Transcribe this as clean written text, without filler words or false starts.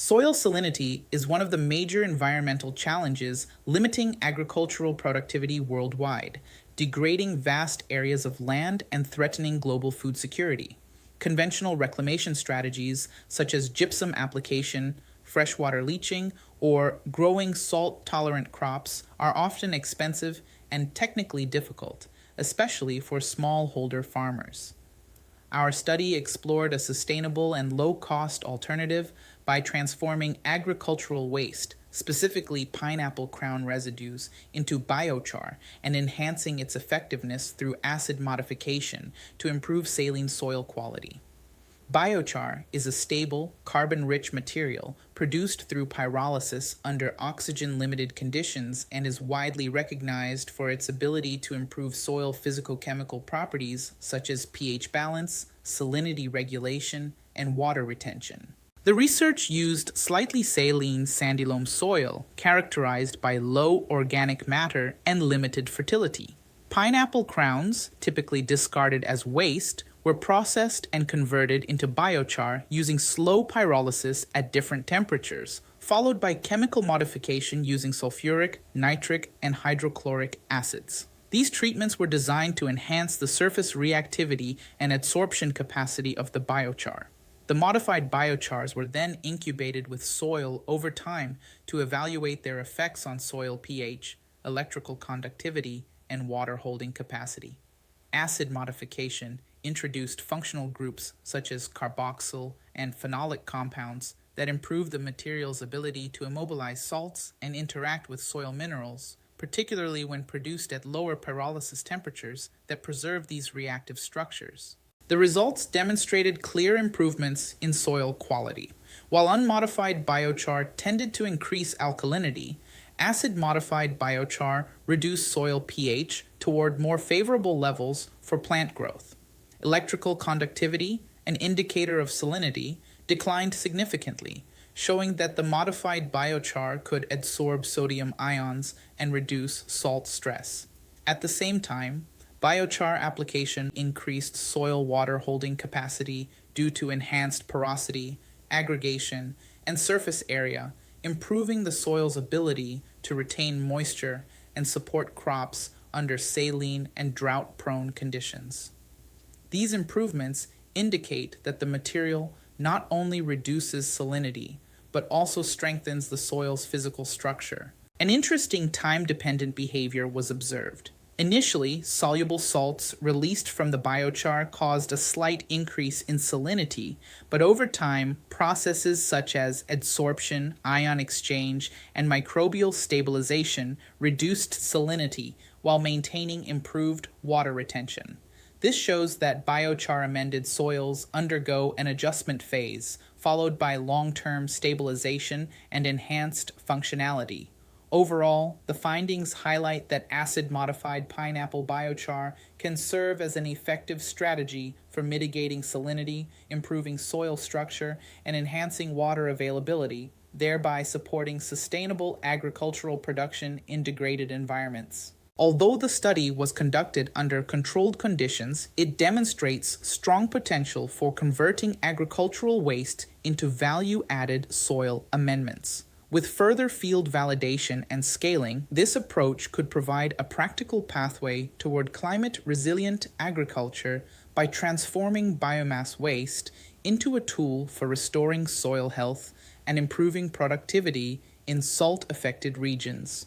Soil salinity is one of the major environmental challenges limiting agricultural productivity worldwide, degrading vast areas of land and threatening global food security. Conventional reclamation strategies such as gypsum application, freshwater leaching, or growing salt-tolerant crops are often expensive and technically difficult, especially for smallholder farmers. Our study explored a sustainable and low-cost alternative by transforming agricultural waste, specifically pineapple crown residues, into biochar and enhancing its effectiveness through acid modification to improve saline soil quality. Biochar is a stable, carbon-rich material produced through pyrolysis under oxygen-limited conditions and is widely recognized for its ability to improve soil physicochemical properties such as pH balance, salinity regulation, and water retention. The research used slightly saline sandy loam soil characterized by low organic matter and limited fertility. Pineapple crowns, typically discarded as waste, were processed and converted into biochar using slow pyrolysis at different temperatures, followed by chemical modification using sulfuric, nitric, and hydrochloric acids. These treatments were designed to enhance the surface reactivity and adsorption capacity of the biochar. The modified biochars were then incubated with soil over time to evaluate their effects on soil pH, electrical conductivity, and water holding capacity. Acid modification introduced functional groups such as carboxyl and phenolic compounds that improve the material's ability to immobilize salts and interact with soil minerals, particularly when produced at lower pyrolysis temperatures that preserve these reactive structures. The results demonstrated clear improvements in soil quality. While unmodified biochar tended to increase alkalinity, acid-modified biochar reduced soil pH toward more favorable levels for plant growth. Electrical conductivity, an indicator of salinity, declined significantly, showing that the modified biochar could adsorb sodium ions and reduce salt stress. At the same time, biochar application increased soil water holding capacity due to enhanced porosity, aggregation, and surface area, improving the soil's ability to retain moisture and support crops under saline and drought-prone conditions. These improvements indicate that the material not only reduces salinity, but also strengthens the soil's physical structure. An interesting time-dependent behavior was observed. Initially, soluble salts released from the biochar caused a slight increase in salinity, but over time, processes such as adsorption, ion exchange, and microbial stabilization reduced salinity while maintaining improved water retention. This shows that biochar-amended soils undergo an adjustment phase, followed by long-term stabilization and enhanced functionality. Overall, the findings highlight that acid-modified pineapple biochar can serve as an effective strategy for mitigating salinity, improving soil structure, and enhancing water availability, thereby supporting sustainable agricultural production in degraded environments. Although the study was conducted under controlled conditions, it demonstrates strong potential for converting agricultural waste into value-added soil amendments. With further field validation and scaling, this approach could provide a practical pathway toward climate-resilient agriculture by transforming biomass waste into a tool for restoring soil health and improving productivity in salt-affected regions.